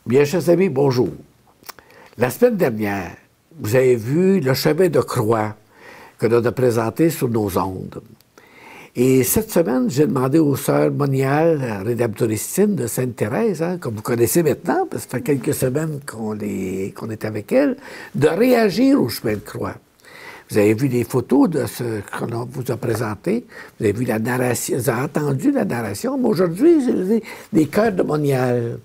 Bien, chers amis, bonjour. La semaine dernière, vous avez vu le chemin de croix que l'on a présenté sur nos ondes. Et cette semaine, j'ai demandé aux sœurs moniales rédemptoristines de Sainte-Thérèse, comme vous connaissez maintenant, parce que ça fait quelques semaines qu'on est avec elles, de réagir au chemin de croix. Vous avez vu les photos de ce qu'on vous a présenté, vous avez vu la narration, vous avez entendu la narration, mais aujourd'hui, j'ai des cœurs de moniales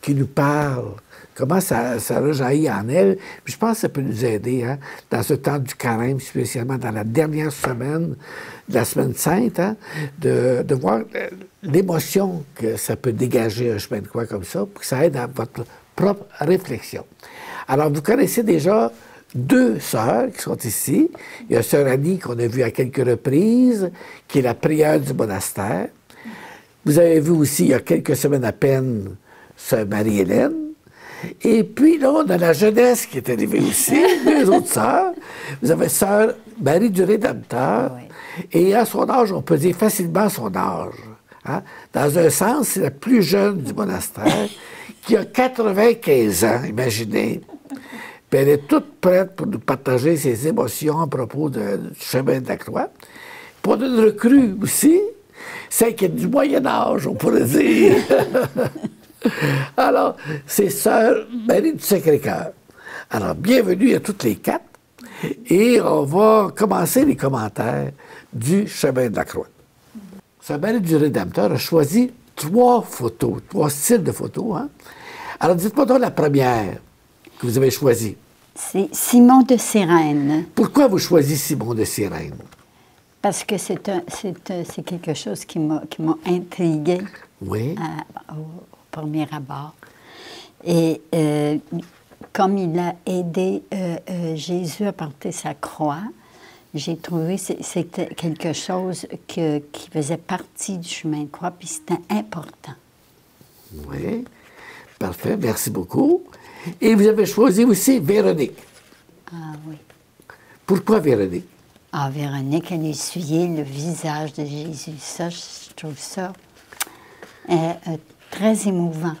qui nous parlent, comment ça rejaillit en elle. Puis je pense que ça peut nous aider dans ce temps du carême, spécialement dans la dernière semaine de la Semaine Sainte, de voir l'émotion que ça peut dégager un chemin de croix comme ça, pour que ça aide à votre propre réflexion. Alors, vous connaissez déjà deux sœurs qui sont ici. Il y a sœur Annie qu'on a vue à quelques reprises, qui est la prieure du monastère. Vous avez vu aussi, il y a quelques semaines à peine, sœur Marie-Hélène. Et puis là, on a la jeunesse qui est arrivée aussi, deux autres sœurs. Vous avez sœur Marie du Rédempteur. Oui. Et à son âge, on peut dire facilement son âge. Hein? Dans un sens, c'est la plus jeune du monastère, qui a 95 ans, imaginez. Puis elle est toute prête pour nous partager ses émotions à propos du chemin de la croix. Pour une recrue aussi, celle qui est du Moyen Âge, on pourrait dire. Alors, c'est sœur Marie du Sacré-Cœur. Alors, bienvenue à toutes les quatre. Et on va commencer les commentaires du chemin de la croix. Sœur Marie du Rédempteur a choisi trois styles de photos. Hein? Alors, dites-moi donc la première que vous avez choisi. C'est Simon de Cyrène. Pourquoi vous choisissez Simon de Cyrène? Parce que c'est quelque chose qui m'a intriguée oui. Au premier abord. Et comme il a aidé Jésus à porter sa croix, j'ai trouvé que c'était quelque chose qui faisait partie du chemin de croix, puis c'était important. Oui, parfait, merci beaucoup. Et vous avez choisi aussi Véronique. Ah oui. Pourquoi Véronique? Ah, Véronique, elle essuyait le visage de Jésus. Ça, je trouve ça très émouvant.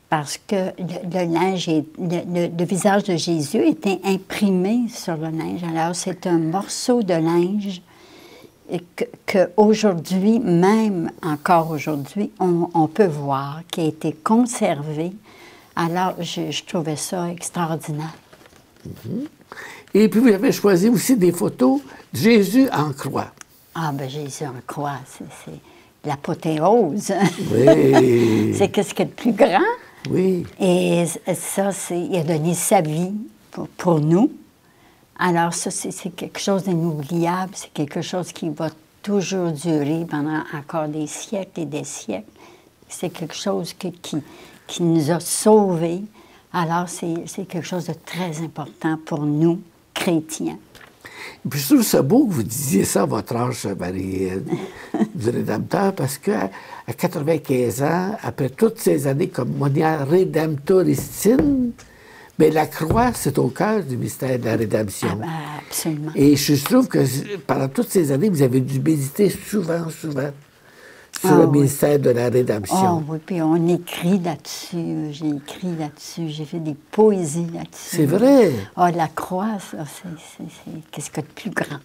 Parce que le linge, le visage de Jésus était imprimé sur le linge. Alors, c'est un morceau de linge qu'aujourd'hui, même encore aujourd'hui, on peut voir, qui a été conservé. Alors, je trouvais ça extraordinaire. Mm-hmm. Et puis, vous avez choisi aussi des photos de Jésus en croix. Ah, bien, Jésus en croix, c'est l'apothéose. Oui. C'est qu'est-ce qu'il y a de plus grand. Oui. Et ça, il a donné sa vie pour nous. Alors, ça, c'est quelque chose d'inoubliable. C'est quelque chose qui va toujours durer pendant encore des siècles et des siècles. C'est quelque chose qui nous a sauvés. Alors, c'est quelque chose de très important pour nous, chrétiens. Et puis, je trouve ça beau que vous disiez ça à votre âge, Marie du Rédempteur, parce qu'à 95 ans, après toutes ces années comme moniale rédemptoristine, mais la croix, c'est au cœur du mystère de la rédemption. Ah ben, absolument. Et je trouve que pendant toutes ces années, vous avez dû méditer souvent sur le mystère de la rédemption. Oh oui, puis on écrit là-dessus. J'ai écrit là-dessus. J'ai fait des poésies là-dessus. C'est vrai? Ah, la croix, ça, c'est qu'est-ce qu'il y a de plus grand.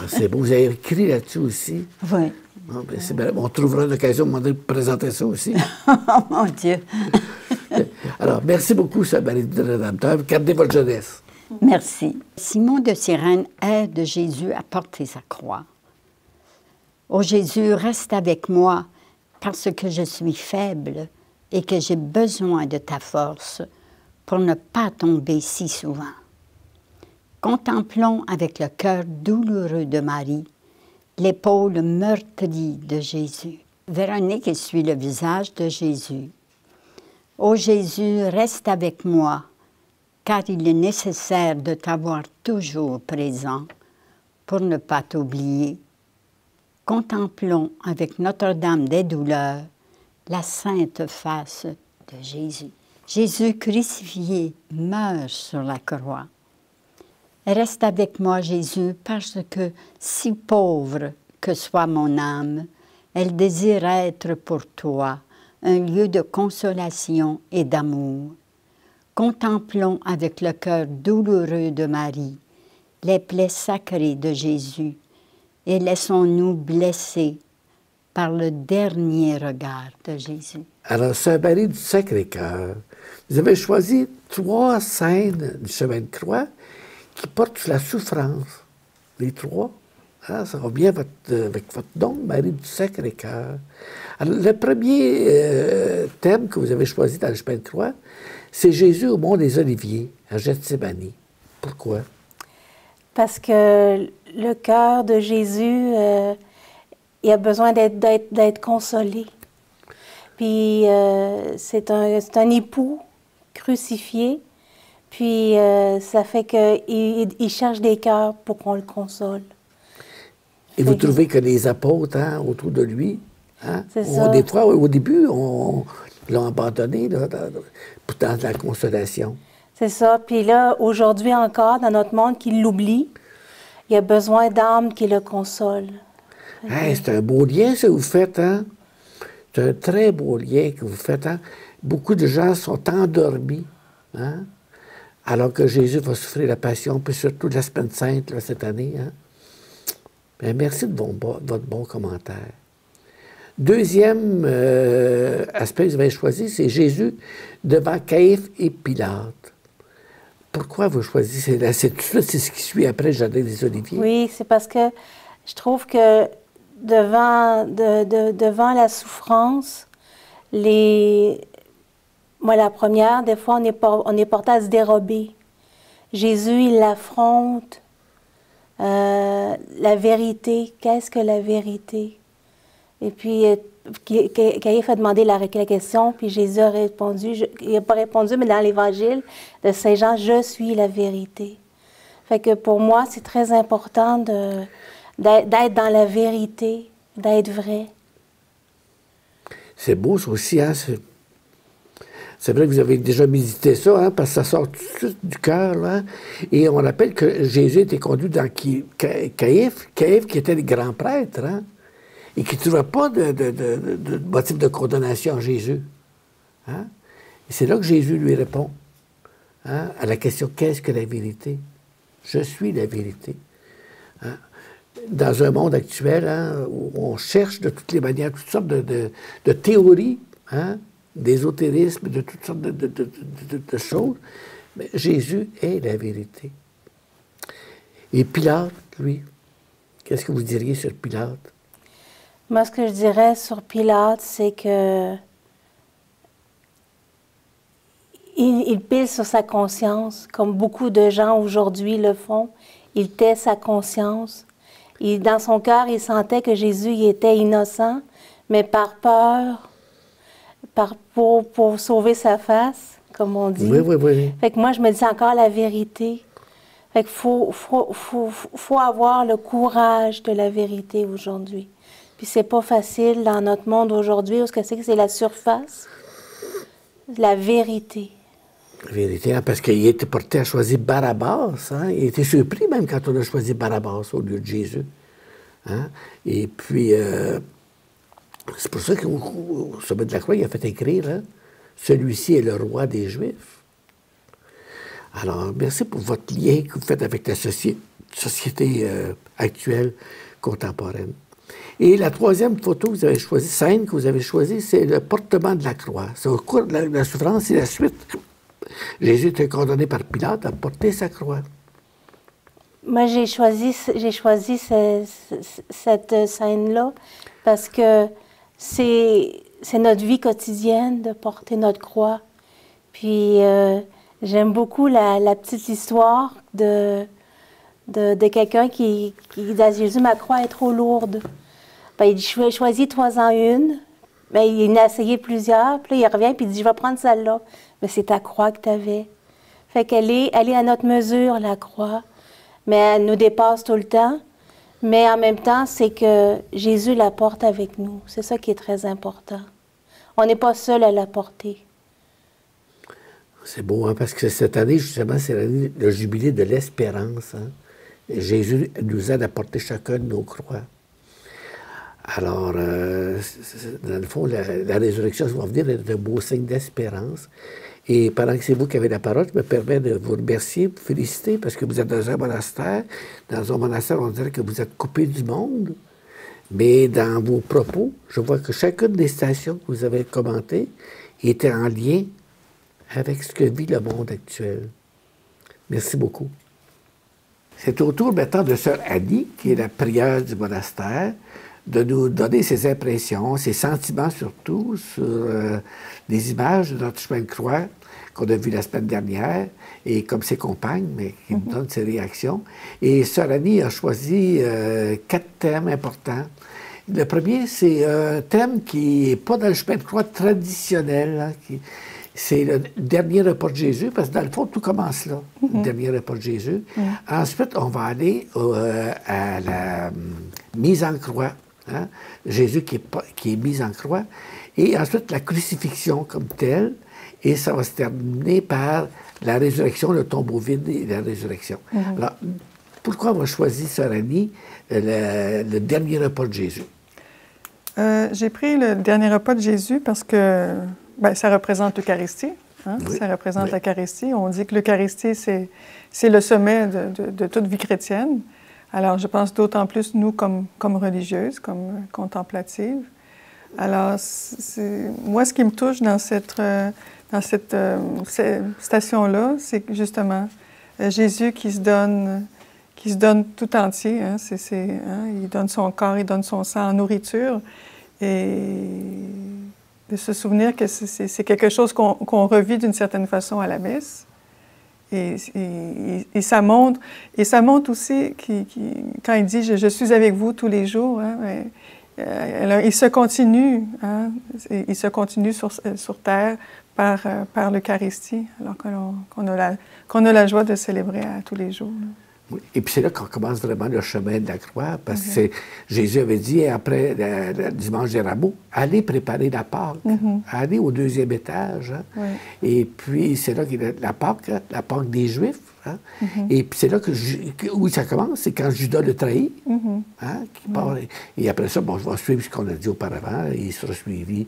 C'est beau. Vous avez écrit là-dessus aussi? Oui. Ah, ben, c'est bien. On trouvera l'occasion de présenter ça aussi. Oh, mon Dieu! Alors, merci beaucoup, Sœur Marie du Rédempteur. Gardez votre jeunesse. Merci. Simon de Cyrène aide Jésus à porter sa croix. Ô Jésus, reste avec moi parce que je suis faible et que j'ai besoin de ta force pour ne pas tomber si souvent. Contemplons avec le cœur douloureux de Marie l'épaule meurtrie de Jésus. Véronique essuie le visage de Jésus. Ô Jésus, reste avec moi, car il est nécessaire de t'avoir toujours présent pour ne pas t'oublier. Contemplons avec Notre-Dame des douleurs la sainte face de Jésus. Jésus crucifié meurt sur la croix. Reste avec moi, Jésus, parce que, si pauvre que soit mon âme, elle désire être pour toi un lieu de consolation et d'amour. Contemplons avec le cœur douloureux de Marie les plaies sacrées de Jésus et laissons-nous blesser par le dernier regard de Jésus. Alors, Sainte-Marie du Sacré-Cœur, vous avez choisi 3 scènes du chemin de croix qui portent sur la souffrance. Les 3. Hein, ça va bien avec votre nom, Marie du Sacré-Cœur. Alors, le premier thème que vous avez choisi dans le chemin de croix, c'est Jésus au mont des Oliviers, à Gethsémani. Pourquoi? Parce que le cœur de Jésus, il a besoin d'être consolé. Puis c'est un époux crucifié, puis ça fait qu'il cherche des cœurs pour qu'on le console. Et vous trouvez que les apôtres, hein, autour de lui, hein, des fois, au début, on l'ont abandonné là, dans la consolation. C'est ça. Puis là, aujourd'hui encore, dans notre monde qui l'oublie, il y a besoin d'âmes qui le consolent. Hey, c'est un beau lien, ça, que vous faites, hein? C'est un très beau lien que vous faites, hein? Beaucoup de gens sont endormis, hein? Alors que Jésus va souffrir la passion, puis surtout la Semaine Sainte, là, cette année, hein? Bien, merci de votre bon commentaire. Deuxième aspect que vous avez choisi, c'est Jésus devant Caïphe et Pilate. Pourquoi vous choisissez c'est ce qui suit après le Jardin des Oliviers? Oui, c'est parce que je trouve que devant la souffrance, moi, la première, des fois, on est porté à se dérober. Jésus, il affronte la vérité. Qu'est-ce que la vérité? Et puis, Caïphe a demandé la question, puis Jésus a répondu, il n'a pas répondu, mais dans l'Évangile de Saint Jean, « Je suis la vérité ». Fait que pour moi, c'est très important d'être dans la vérité, d'être vrai. C'est beau, ça aussi, hein? C'est vrai que vous avez déjà médité ça, hein, parce que ça sort tout de suite du cœur, là. Et on rappelle que Jésus était conduit dans Caïphe qui était le grand prêtre, hein, et qui ne trouvait pas de motif de condamnation à Jésus. Hein? Et c'est là que Jésus lui répond, hein, à la question « Qu'est-ce que la vérité? » Je suis la vérité. Hein? Dans un monde actuel, hein, où on cherche de toutes les manières toutes sortes de théories, hein, d'ésotérisme, de toutes sortes de choses, mais Jésus est la vérité. Et Pilate, lui, qu'est-ce que vous diriez sur Pilate? Moi, ce que je dirais sur Pilate, c'est que il pile sur sa conscience, comme beaucoup de gens aujourd'hui le font. Il tait sa conscience. Dans son cœur, il sentait que Jésus il était innocent, mais par peur, pour sauver sa face, comme on dit. Oui. Fait que moi, je me dis encore la vérité. Fait qu'il faut avoir le courage de la vérité aujourd'hui. Puis c'est pas facile dans notre monde aujourd'hui, parce que c'est la surface, la vérité. La vérité, hein, parce qu'il était porté à choisir Barabbas. Hein? Il était surpris même quand on a choisi Barabbas au lieu de Jésus. Hein? Et puis, c'est pour ça qu'au sommet de la croix, il a fait écrire, hein, « Celui-ci est le roi des Juifs ». Alors, merci pour votre lien que vous faites avec la société actuelle, contemporaine. Et la troisième photo que vous avez choisie, scène que vous avez choisie, c'est le portement de la croix. C'est au cours de la souffrance et la suite. Jésus était condamné par Pilate à porter sa croix. Moi, j'ai choisi cette scène-là parce que c'est notre vie quotidienne de porter notre croix. Puis j'aime beaucoup la petite histoire de quelqu'un qui dit à Jésus, ma croix est trop lourde. Ben, il dit, je choisis 3 en une. Ben, il en a essayé plusieurs. Puis là, il revient puis il dit, je vais prendre celle-là. Mais c'est ta croix que tu avais. Fait qu'elle est à notre mesure, la croix. Mais elle nous dépasse tout le temps. Mais en même temps, c'est que Jésus la porte avec nous. C'est ça qui est très important. On n'est pas seul à la porter. C'est beau, hein, parce que cette année, justement, c'est l'année, le jubilé de l'espérance. Hein? Jésus nous aide à porter chacun de nos croix. Alors, dans le fond, la résurrection va venir être un beau signe d'espérance. Et pendant que c'est vous qui avez la parole, je me permets de vous remercier, vous féliciter, parce que vous êtes dans un monastère. Dans un monastère, on dirait que vous êtes coupé du monde. Mais dans vos propos, je vois que chacune des stations que vous avez commentées était en lien avec ce que vit le monde actuel. Merci beaucoup. C'est au tour maintenant de Sœur Annie, qui est la prieure du monastère, de nous donner ses impressions, ses sentiments surtout, sur les images de notre chemin de croix qu'on a vu la semaine dernière, et comme ses compagnes, mais qui nous donnent ses réactions. Et Sœur Annie a choisi 4 thèmes importants. Le premier, c'est un thème qui n'est pas dans le chemin de croix traditionnel, hein, c'est le dernier repas de Jésus, parce que dans le fond, tout commence là, le dernier repas de Jésus. Ensuite, on va aller à la mise en croix, hein, Jésus qui est mis en croix, et ensuite la crucifixion comme telle, et ça va se terminer par la résurrection, le tombeau vide et la résurrection. Alors, pourquoi on a choisi, Sœur Annie, le dernier repas de Jésus? J'ai pris le dernier repas de Jésus parce que ça représente l'Eucharistie. Hein? Oui. Ça représente l'Eucharistie. On dit que l'Eucharistie, c'est le sommet de toute vie chrétienne. Alors, je pense d'autant plus, nous, comme religieuses, comme contemplatives. Alors, moi, ce qui me touche dans cette station-là, c'est justement Jésus qui se donne tout entier. Hein? Il donne son corps, il donne son sang en nourriture. Et de se souvenir que c'est quelque chose qu'on revit d'une certaine façon à la messe. Et ça montre aussi, quand il dit « Je suis avec vous tous les jours hein, », il se continue, hein, il se continue sur terre par l'Eucharistie, alors qu'on a la joie de célébrer tous les jours. Là. Oui. Et puis c'est là qu'on commence vraiment le chemin de la croix, parce que Jésus avait dit, après le dimanche des rameaux, allez préparer la Pâque, allez au 2e étage. Hein. Oui. Et puis c'est là qu'il y a la Pâque des Juifs. Hein. Et puis c'est là où ça commence, c'est quand Judas le trahit, hein, qui part. Et après ça, bon, je vais suivre ce qu'on a dit auparavant, il sera suivi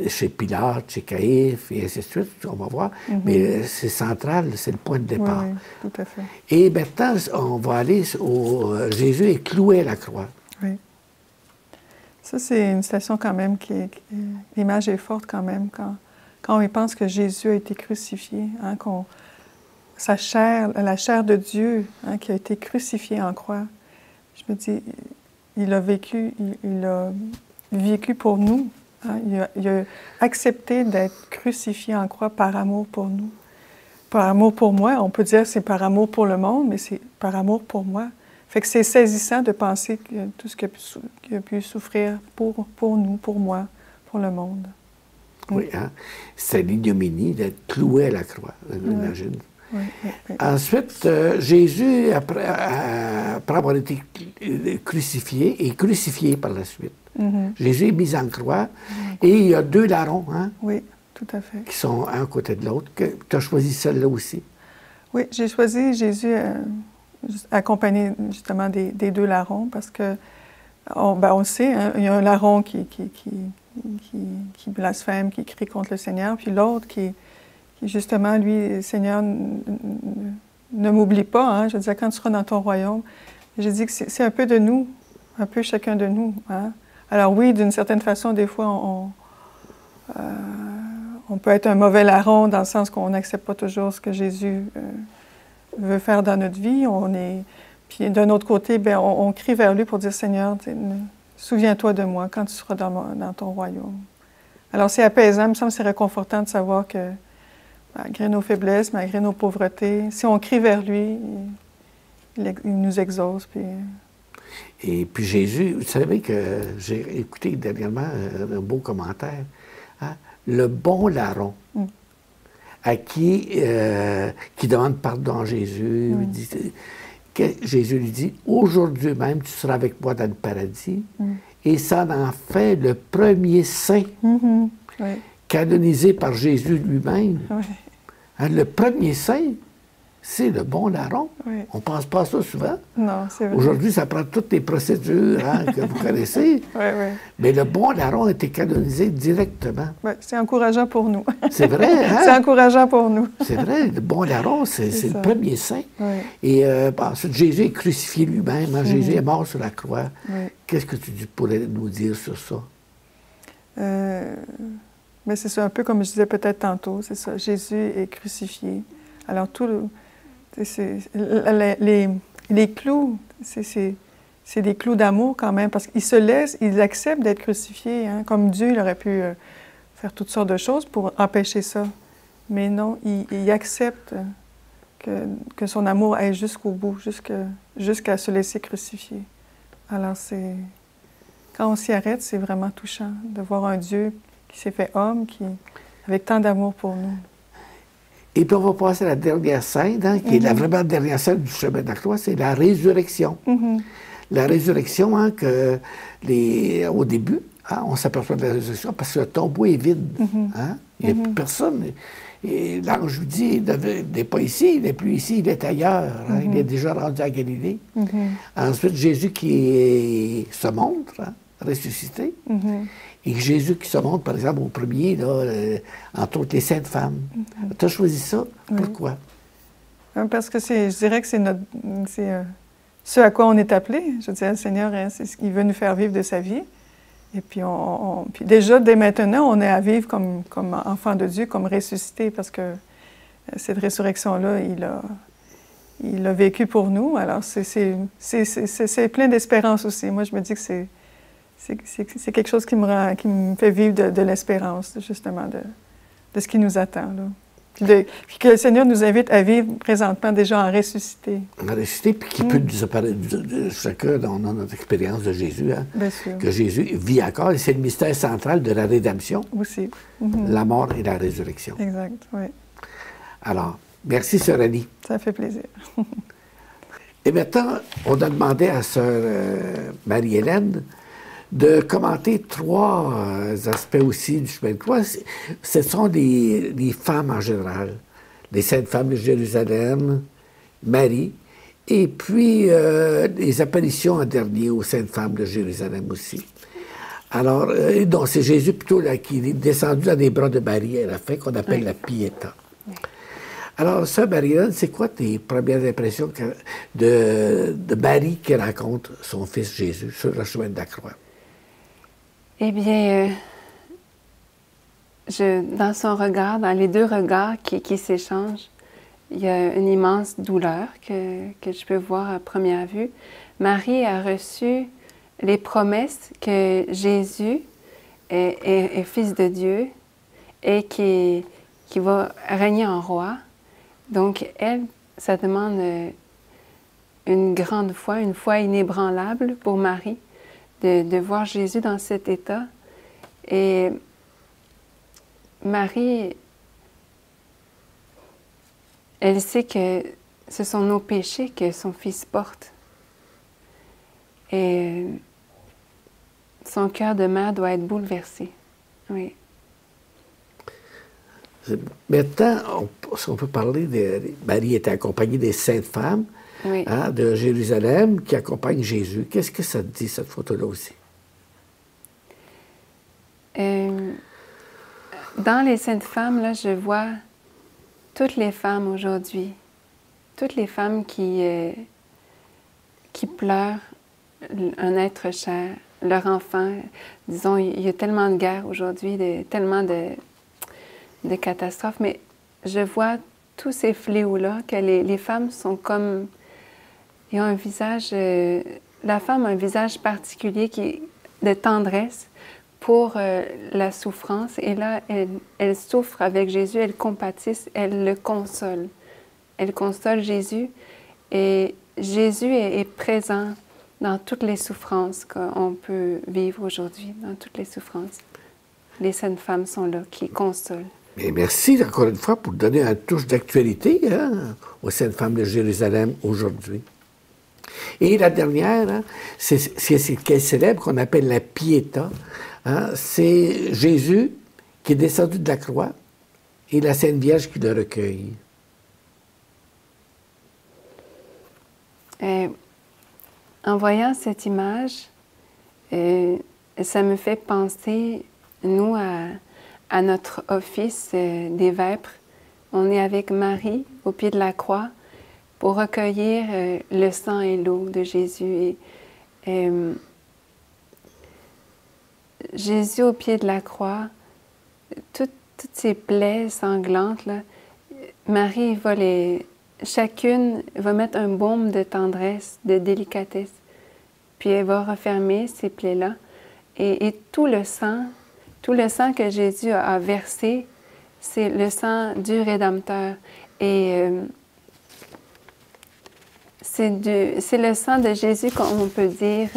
chez Pilate, chez Caïphe, et ainsi de suite, on va voir. Mais c'est central, c'est le point de départ. Oui, tout à fait. Et maintenant, on va aller Jésus est cloué à la croix. Oui. Ça, c'est une station quand même l'image est forte quand même, quand on pense que Jésus a été crucifié, hein, la chair de Dieu hein, qui a été crucifiée en croix. Je me dis, il a vécu pour nous. Hein, il a accepté d'être crucifié en croix par amour pour nous. Par amour pour moi, on peut dire que c'est par amour pour le monde, mais c'est par amour pour moi. Fait que c'est saisissant de penser que tout ce qu'il a pu souffrir pour nous, pour moi, pour le monde. Oui, hein? C'est l'ignominie d'être cloué à la croix, j'imagine. Oui, oui, oui. Ensuite, Jésus, après avoir été crucifié, est crucifié par la suite. Jésus est mis en croix et il y a 2 larrons, hein? Oui, tout à fait. Qui sont un à côté de l'autre. Tu as choisi celle-là aussi? Oui, j'ai choisi Jésus accompagné justement des 2 larrons parce que, on sait, hein, il y a un larron qui blasphème, qui crie contre le Seigneur, puis l'autre qui justement, lui, Seigneur, ne m'oublie pas, hein, je veux dire, quand tu seras dans ton royaume. J'ai dit que c'est un peu de nous, un peu chacun de nous. Hein. Alors oui, d'une certaine façon, des fois, on peut être un mauvais larron dans le sens qu'on n'accepte pas toujours ce que Jésus veut faire dans notre vie. Puis d'un autre côté, bien, on crie vers lui pour dire, Seigneur, souviens-toi de moi quand tu seras dans ton royaume. Alors c'est apaisant, il me semble que c'est réconfortant de savoir que malgré nos faiblesses, malgré nos pauvretés, si on crie vers lui, il nous exauce. Et puis Jésus, vous savez que j'ai écouté dernièrement un beau commentaire. Hein? Le bon larron, à qui demande pardon à Jésus, Jésus lui dit, aujourd'hui même, tu seras avec moi dans le paradis. Et ça en fait le premier saint canonisé par Jésus lui-même. Hein, le premier saint, c'est le bon larron. Oui. On ne pense pas à ça souvent. Non, c'est vrai. Aujourd'hui, ça prend toutes les procédures que vous connaissez. Oui, oui. Mais le bon larron a été canonisé directement. Oui, c'est encourageant pour nous. C'est vrai, hein? C'est encourageant pour nous. C'est vrai, le bon larron, c'est le ça. premier saint. Oui. Et ensuite, Jésus est crucifié lui-même. Hein? Jésus est mort sur la croix. Oui. Qu'est-ce que tu pourrais nous dire sur ça? Mais c'est ça, un peu comme je disais peut-être tantôt, c'est ça. Jésus est crucifié. Alors, les clous, c'est des clous d'amour quand même, parce qu'il se laisse, il accepte d'être crucifié. Hein? Comme Dieu, il aurait pu faire toutes sortes de choses pour empêcher ça. Mais non, il accepte que son amour aille jusqu'au bout, jusqu'à se laisser crucifier. Alors, quand on s'y arrête, c'est vraiment touchant de voir un Dieu qui s'est fait homme, avec tant d'amour pour nous. Et puis on va passer à la dernière scène, hein, qui est vraiment la dernière scène du chemin de la croix, c'est la résurrection. La résurrection, hein, au début, hein, on s'aperçoit de la résurrection parce que le tombeau est vide. Hein? Il n'y a plus personne. Et l'ange lui dit, il n'est pas ici, il n'est plus ici, il est ailleurs. Hein? Il est déjà rendu à Galilée. Ensuite, Jésus qui se montre, hein, ressuscité. Et Jésus qui se montre, par exemple, au premier, là, entre autres les saintes femmes. Tu as choisi ça? Pourquoi? Parce que je dirais que c'est ce à quoi on est appelé. Je dirais, le Seigneur, hein, c'est ce qu'il veut nous faire vivre de sa vie. Et puis, puis déjà, dès maintenant, on est à vivre comme enfant de Dieu, comme ressuscité, parce que cette résurrection-là, il l'a vécu pour nous. Alors, c'est plein d'espérance aussi. Moi, je me dis que c'est quelque chose qui me fait vivre de l'espérance, justement, de ce qui nous attend. Là. Puis que le Seigneur nous invite à vivre présentement déjà en ressuscité. En ressuscité, puis qui peut nous apparaître chacun dans notre expérience de Jésus. Hein, bien sûr. Que Jésus vit encore, et c'est le mystère central de la rédemption. Aussi. La mort et la résurrection. Exact, oui. Alors, merci, Sœur Annie. Ça fait plaisir. Et maintenant, on a demandé à Sœur Marie-Hélène de commenter 3 aspects aussi du chemin de croix. Ce sont les femmes en général, les saintes femmes de Jérusalem, Marie, et puis les apparitions en dernier aux saintes femmes de Jérusalem aussi. Alors, donc c'est Jésus plutôt là, qui est descendu dans les bras de Marie à la fin, qu'on appelle la Pietà. Alors, ça, Marie-Hélène, c'est quoi tes premières impressions de Marie qui rencontre son fils Jésus sur le chemin de la croix? Eh bien, dans son regard, dans les 2 regards qui s'échangent, il y a une immense douleur que je peux voir à première vue. Marie a reçu les promesses que Jésus est fils de Dieu et qui va régner en roi. Donc, elle, ça demande une grande foi, une foi inébranlable pour Marie, de voir Jésus dans cet état. Et Marie, elle sait que ce sont nos péchés que son Fils porte. Et son cœur de mère doit être bouleversé. Oui. Maintenant, on peut parler de... Marie était accompagnée des saintes femmes, oui, hein, de Jérusalem qui accompagnent Jésus. Qu'est-ce que ça te dit, cette photo-là aussi? Dans les saintes femmes, là, je vois toutes les femmes aujourd'hui, toutes les femmes qui pleurent un être cher, leur enfant. Disons, il y a tellement de guerres aujourd'hui, tellement de catastrophes, mais je vois tous ces fléaux-là, que les femmes sont comme... Ils ont un visage... la femme a un visage particulier de tendresse pour la souffrance. Et là, elle souffre avec Jésus, elle compatisse, elle le console. Elle console Jésus. Et Jésus est présent dans toutes les souffrances qu'on peut vivre aujourd'hui, dans toutes les souffrances. Les saintes femmes sont là, qui consolent. Et merci encore une fois pour donner une touche d'actualité, hein, aux saintes femmes de Jérusalem aujourd'hui. Et la dernière, hein, c'est qu'elle célèbre, qu'on appelle la Pietà. Hein, c'est Jésus qui est descendu de la croix et la Sainte Vierge qui le recueille. En voyant cette image, ça me fait penser, nous, à notre office des Vêpres. On est avec Marie au pied de la croix pour recueillir le sang et l'eau de Jésus. Et Jésus au pied de la croix, toutes ces plaies sanglantes, là, Marie va chacune va mettre un baume de tendresse, de délicatesse, puis elle va refermer ces plaies-là. Et tout le sang que Jésus a versé, c'est le sang du Rédempteur. Et c'est le sang de Jésus qu'on peut dire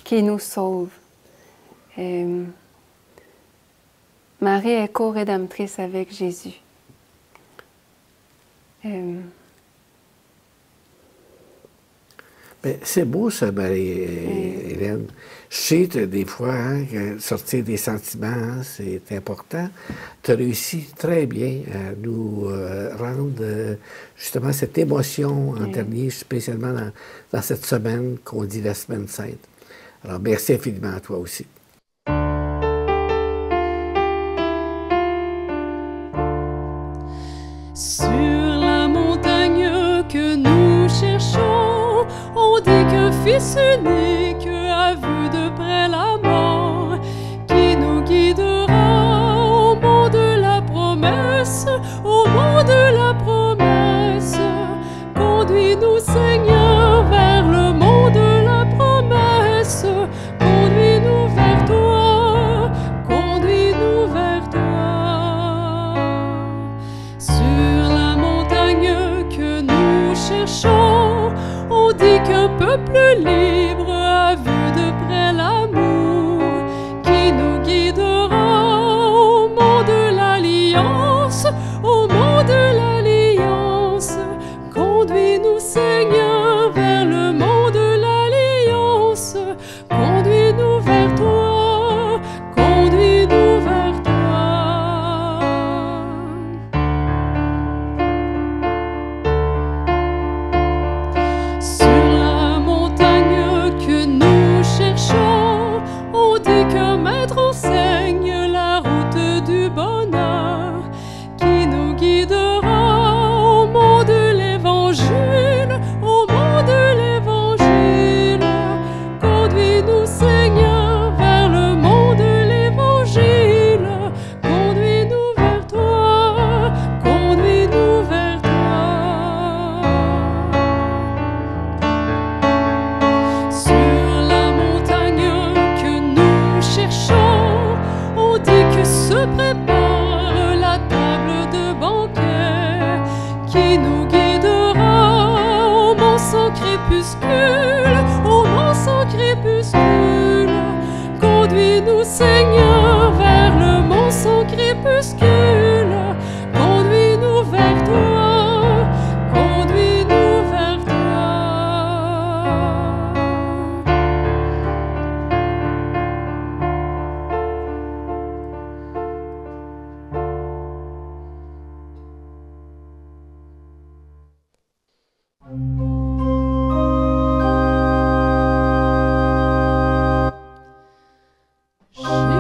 qui nous sauve. Marie est co-rédemptrice avec Jésus. C'est beau ça, Marie-Hélène. Je sais que des fois, hein, que sortir des sentiments, hein, c'est important. Tu as réussi très bien à nous rendre justement cette émotion en dernier, spécialement dans cette semaine qu'on dit la Semaine Sainte. Alors, merci infiniment à toi aussi. Sur la montagne que nous cherchons, on dit qu'un fils unique a vu de près la mort, qui nous guidera au mont de la promesse, au mont de la promesse. Conduis-nous, Seigneur, vers le mont de la promesse. Conduis-nous vers toi, conduis-nous vers toi. Sur la montagne que nous cherchons, on dit qu'un peuple libre a vu de près l'amour qui nous guidera au mont de l'alliance, au mont de l'alliance. Conduis-nous, Seigneur, vers le mont de l'alliance. Conduis-nous vers toi, conduis-nous vers toi. Sur la montagne que nous cherchons, on dit qu'un maître enseigne la route du bonheur, qui nous guidera au mont de l'évangile, au mont de l'évangile. Conduis-nous, Seigneur, vers le mont de l'évangile. Conduis-nous vers toi, conduis-nous vers toi. Sur la montagne que nous cherchons, on dit que se prépare la table de banquet, qui nous guidera au mont sans crépuscule, au mont sans crépuscule. Conduis-nous, Seigneur, vers le mont sans crépuscule. Conduis-nous vers toi, conduis-nous vers toi. Jésus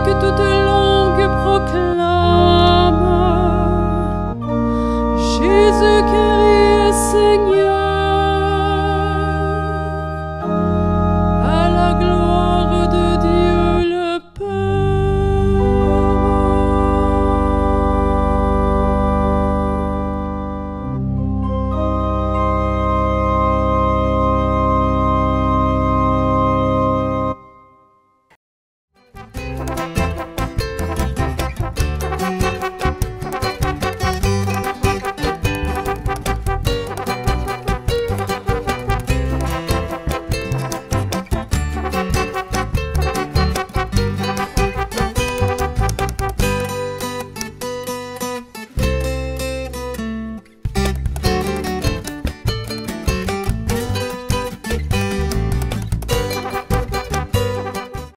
que toute langue proclame